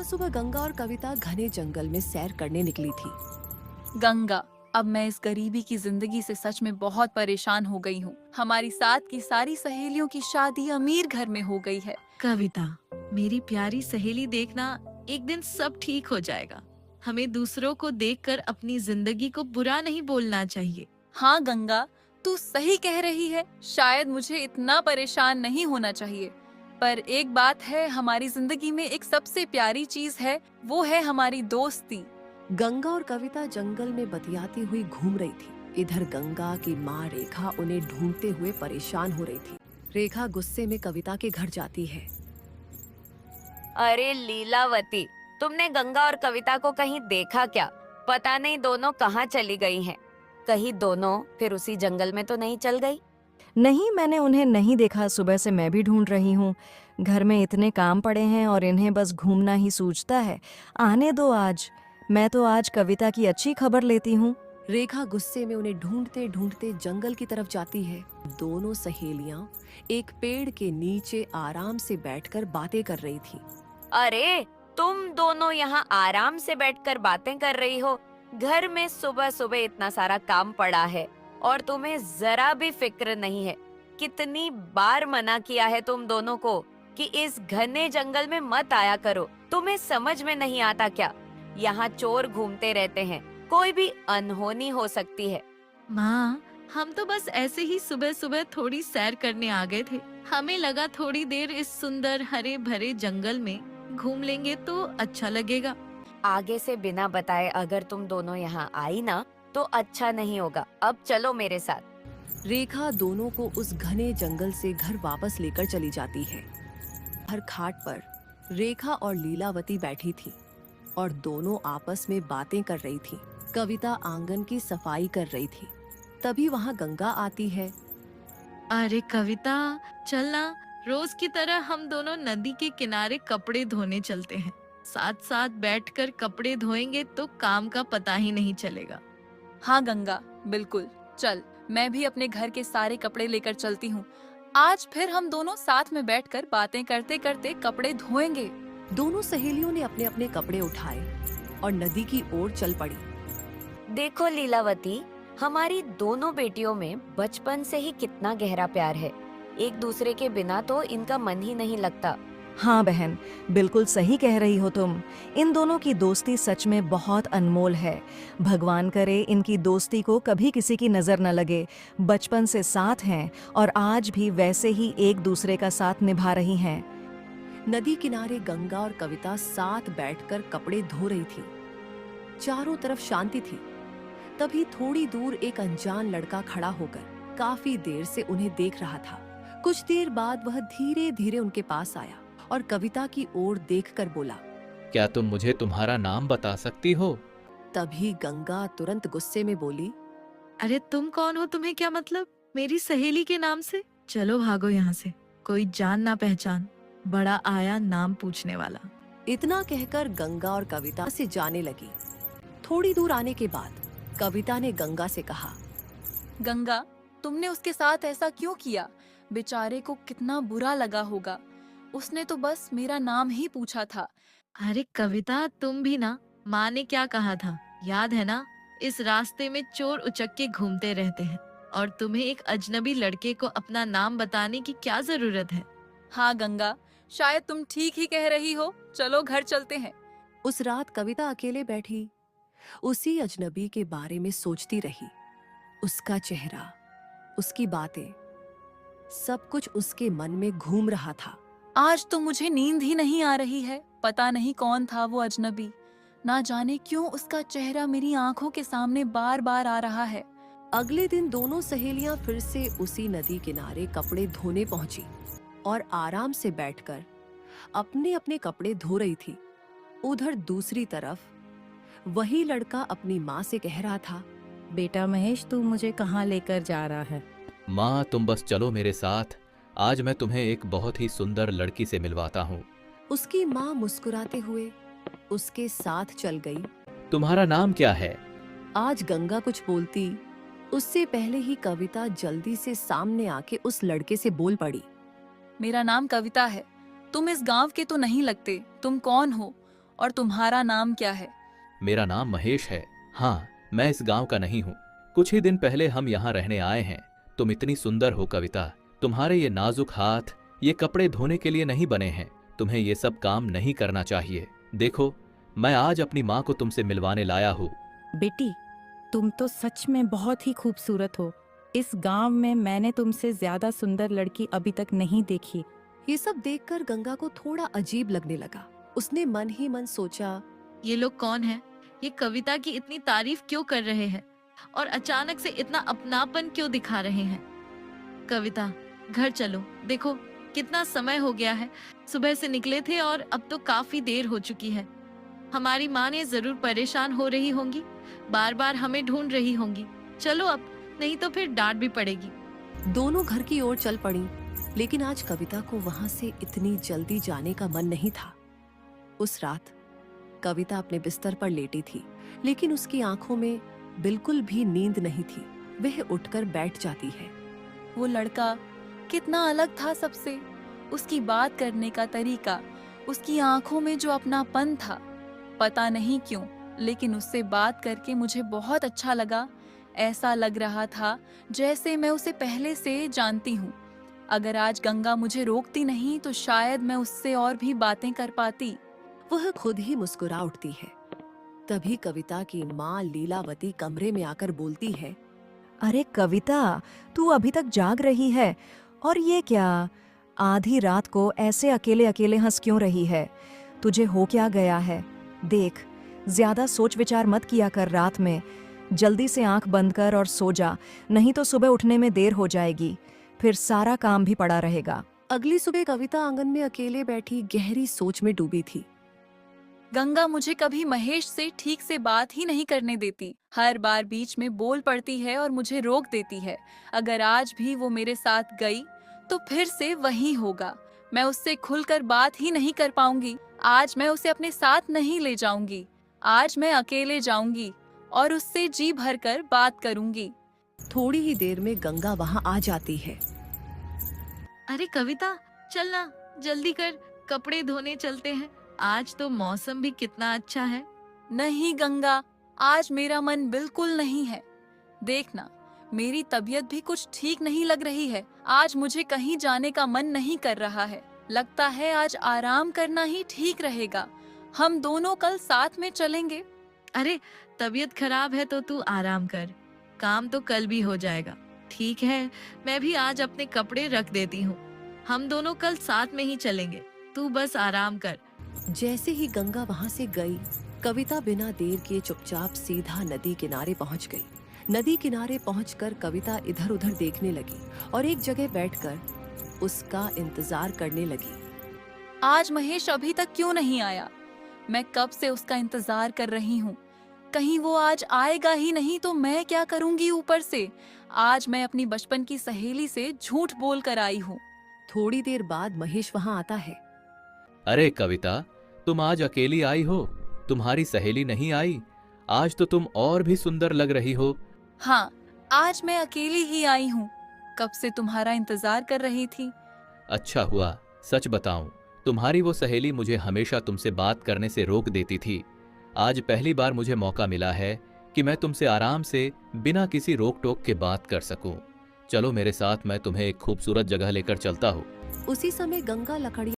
सुबह गंगा और कविता घने जंगल में सैर करने निकली थी। गंगा, अब मैं इस गरीबी की जिंदगी से सच में बहुत परेशान हो गई हूँ। हमारी साथ की सारी सहेलियों की शादी अमीर घर में हो गई है। कविता, मेरी प्यारी सहेली, देखना एक दिन सब ठीक हो जाएगा। हमें दूसरों को देखकर अपनी जिंदगी को बुरा नहीं बोलना चाहिए। हाँ गंगा, तू सही कह रही है। शायद मुझे इतना परेशान नहीं होना चाहिए, पर एक बात है, हमारी जिंदगी में एक सबसे प्यारी चीज है, वो है हमारी दोस्ती। गंगा और कविता जंगल में बतियाती हुई घूम रही थी। इधर गंगा की माँ रेखा उन्हें ढूंढते हुए परेशान हो रही थी। रेखा गुस्से में कविता के घर जाती है। अरे लीलावती, तुमने गंगा और कविता को कहीं देखा क्या? पता नहीं दोनों कहाँ चली गई हैं। कहीं दोनों फिर उसी जंगल में तो नहीं चल गई? नहीं, मैंने उन्हें नहीं देखा। सुबह से मैं भी ढूंढ रही हूँ। घर में इतने काम पड़े हैं और इन्हें बस घूमना ही सूझता है। आने दो आज। मैं तो आज कविता की अच्छी खबर लेती हूँ। रेखा गुस्से में उन्हें ढूंढते ढूंढते जंगल की तरफ जाती है। दोनों सहेलियां एक पेड़ के नीचे आराम से बैठकर बातें कर रही थी। अरे, तुम दोनों यहाँ आराम से बैठकर बातें कर रही हो? घर में सुबह सुबह इतना सारा काम पड़ा है और तुम्हें जरा भी फिक्र नहीं है। कितनी बार मना किया है तुम दोनों को कि इस घने जंगल में मत आया करो। तुम्हें समझ में नहीं आता क्या? यहाँ चोर घूमते रहते हैं, कोई भी अनहोनी हो सकती है। माँ, हम तो बस ऐसे ही सुबह सुबह थोड़ी सैर करने आ गए थे। हमें लगा थोड़ी देर इस सुंदर हरे भरे जंगल में घूम लेंगे तो अच्छा लगेगा। आगे से बिना बताए अगर तुम दोनों यहाँ आई ना तो अच्छा नहीं होगा। अब चलो मेरे साथ। रेखा दोनों को उस घने जंगल से घर वापस लेकर चली जाती है। हर खाट पर रेखा और लीलावती बैठी थी और दोनों आपस में बातें कर रही थी। कविता आंगन की सफाई कर रही थी। तभी वहाँ गंगा आती है। अरे कविता, चलना, रोज की तरह हम दोनों नदी के किनारे कपड़े धोने चलते हैं। साथ साथ बैठकर कपड़े धोएंगे तो काम का पता ही नहीं चलेगा। हाँ गंगा, बिल्कुल, चल, मैं भी अपने घर के सारे कपड़े लेकर चलती हूँ। आज फिर हम दोनों साथ में बैठकर बातें करते करते कपड़े धोएंगे। दोनों सहेलियों ने अपने अपने कपड़े उठाए और नदी की ओर चल पड़ी। देखो लीलावती, हमारी दोनों बेटियों में बचपन से ही कितना गहरा प्यार है। एक दूसरे के बिना तो इनका मन ही नहीं लगता। हाँ बहन, बिल्कुल सही कह रही हो तुम। इन दोनों की दोस्ती सच में बहुत अनमोल है। भगवान करे इनकी दोस्ती को कभी किसी की नजर न लगे। बचपन से साथ हैं और आज भी वैसे ही एक दूसरे का साथ निभा रही हैं। नदी किनारे गंगा और कविता साथ बैठकर कपड़े धो रही थी। चारों तरफ शांति थी। तभी थोड़ी दूर एक अनजान लड़का खड़ा होकर काफी देर से उन्हें देख रहा था। कुछ देर बाद वह धीरे धीरे उनके पास आया और कविता की ओर देखकर बोला, क्या तुम मुझे तुम्हारा नाम बता सकती हो? तभी गंगा तुरंत गुस्से में बोली, अरे तुम कौन हो? तुम्हें क्या मतलब मेरी सहेली के नाम से? चलो भागो यहाँ से। कोई जान ना पहचान, बड़ा आया नाम पूछने वाला। इतना कहकर गंगा और कविता से जाने लगी। थोड़ी दूर आने के बाद कविता ने गंगा से कहा, गंगा, तुमने उसके साथ ऐसा क्यों किया? बेचारे को कितना बुरा लगा होगा। उसने तो बस मेरा नाम ही पूछा था। अरे कविता, तुम भी ना, माँ ने क्या कहा था याद है ना? इस रास्ते में चोर उचक्के घूमते रहते हैं और तुम्हें एक अजनबी लड़के को अपना नाम बताने की क्या जरूरत है? हाँ गंगा, शायद तुम ठीक ही कह रही हो। चलो घर चलते हैं। उस रात कविता अकेले बैठी उसी अजनबी के बारे में सोचती रही। उसका चेहरा, उसकी बातें, सब कुछ उसके मन में घूम रहा था। आज तो मुझे नींद ही नहीं आ रही है। पता नहीं कौन था वो अजनबी। ना जाने क्यों उसका चेहरा मेरी आंखों के सामने बार बार आ रहा है। अगले दिन दोनों सहेलियां फिर से उसी नदी किनारे कपड़े धोने पहुंची और आराम से बैठकर अपने अपने कपड़े धो रही थी। उधर दूसरी तरफ वही लड़का अपनी माँ से कह रहा था, बेटा महेश, तू मुझे कहाँ लेकर जा रहा है? माँ, तुम बस चलो मेरे साथ। आज मैं तुम्हें एक बहुत ही सुंदर लड़की से मिलवाता हूँ। उसकी माँ मुस्कुराते हुए उसके साथ चल गई। तुम्हारा नाम क्या है? आज गंगा कुछ बोलती उससे पहले ही कविता जल्दी से सामने आके उस लड़के से बोल पड़ी, मेरा नाम कविता है। तुम इस गांव के तो नहीं लगते। तुम कौन हो और तुम्हारा नाम क्या है? मेरा नाम महेश है। हाँ, मैं इस गांव का नहीं हूँ। कुछ ही दिन पहले हम यहाँ रहने आए हैं। तुम इतनी सुंदर हो कविता। तुम्हारे ये नाजुक हाथ ये कपड़े धोने के लिए नहीं बने हैं। तुम्हें ये सब काम नहीं करना चाहिए। देखो, मैं आज अपनी माँ को तुमसे मिलवाने लाया हूँ। बेटी, तुम तो सच में बहुत ही खूबसूरत हो। इस गांव में मैंने तुमसे ज्यादा सुंदर लड़की अभी तक नहीं देखी। ये सब देखकर गंगा को थोड़ा अजीब लगने लगा। उसने मन ही मन सोचा, ये लोग कौन हैं? ये कविता की इतनी तारीफ क्यों कर रहे हैं और अचानक से इतना अपनापन क्यों दिखा रहे हैं? कविता, घर चलो। देखो कितना समय हो गया है। सुबह से निकले थे और अब तो काफी देर हो चुकी है। हमारी माँ ने जरूर परेशान हो रही होंगी, बार बार हमें ढूंढ रही होंगी। चलो अब, नहीं तो फिर डांट भी पड़ेगी। दोनों घर की ओर चल पड़ी, लेकिन आज कविता को वहां से इतनी जल्दी जाने का मन नहीं था। उस रात कविता अपने बिस्तर पर लेटी थी, लेकिन उसकी आंखों में बिल्कुल भी नींद नहीं थी। वह उठकर बैठ जाती है। वो लड़का कितना अलग था सबसे। उसकी बात करने का तरीका, उसकी आंखों में जो अपनापन था, पता नहीं क्यों, लेकिन उससे बात करके मुझे बहुत अच्छा लगा। ऐसा लग रहा था जैसे मैं उसे पहले से जानती हूँ। अगर आज गंगा मुझे रोकती नहीं तो शायद मैं उससे और भी बातें कर पाती। वह खुद ही मुस्कुरा उठती है। तभी कविता की माँ लीलावती कमरे में आकर बोलती है, अरे कविता, तू अभी तक जाग रही है? और ये क्या, आधी रात को ऐसे अकेले अकेले हंस क्यों रही है? तुझे हो क्या गया है? देख, ज्यादा सोच विचार मत किया कर रात में। जल्दी से आंख बंद कर और सो जा, नहीं तो सुबह उठने में देर हो जाएगी। फिर सारा काम भी पड़ा रहेगा। अगली सुबह कविता आंगन में अकेले बैठी गहरी सोच में डूबी थी। गंगा मुझे कभी महेश से ठीक से बात ही नहीं करने देती। हर बार बीच में बोल पड़ती है और मुझे रोक देती है। अगर आज भी वो मेरे साथ गई तो फिर से वही होगा। मैं उससे खुलकर बात ही नहीं कर पाऊंगी। आज मैं उसे अपने साथ नहीं ले जाऊंगी। आज मैं अकेले जाऊंगी और उससे जी भरकर बात करूंगी। थोड़ी ही देर में गंगा वहां आ जाती है। अरे कविता, चलना, जल्दी कर, कपड़े धोने चलते हैं। आज तो मौसम भी कितना अच्छा है। नहीं गंगा, आज मेरा मन बिल्कुल नहीं है। देखना, मेरी तबीयत भी कुछ ठीक नहीं लग रही है। आज मुझे कहीं जाने का मन नहीं कर रहा है। लगता है आज आराम करना ही ठीक रहेगा। हम दोनों कल साथ में चलेंगे। अरे तबीयत खराब है तो तू आराम कर, काम तो कल भी हो जाएगा। ठीक है, मैं भी आज अपने कपड़े रख देती हूँ। हम दोनों कल साथ में ही चलेंगे, तू बस आराम कर। जैसे ही गंगा वहां से गई, कविता बिना देर किए चुपचाप सीधा नदी किनारे पहुंच गई। नदी किनारे पहुंचकर कविता इधर उधर देखने लगी और एक जगह बैठकर उसका इंतजार करने लगी। आज महेश अभी तक क्यों नहीं आया? मैं कब से उसका इंतजार कर रही हूँ। कहीं वो आज आएगा ही नहीं तो मैं क्या करूंगी? ऊपर से आज मैं अपनी बचपन की सहेली से झूठ बोल कर आई हूँ। थोड़ी देर बाद महेश वहां आता है। अरे कविता, तुम आज अकेली आई हो? तुम्हारी सहेली नहीं आई? आज तो तुम और भी सुंदर लग रही हो। हाँ, आज मैं अकेली ही आई हूँ। कब से तुम्हारा इंतजार कर रही थी। अच्छा हुआ। सच बताऊं, तुम्हारी वो सहेली मुझे हमेशा तुमसे बात करने से रोक देती थी। आज पहली बार मुझे मौका मिला है कि मैं तुमसे आराम से बिना किसी रोक टोक के बात कर सकूं। चलो मेरे साथ, मैं तुम्हें एक खूबसूरत जगह लेकर चलता हूँ। उसी समय गंगा लकड़ी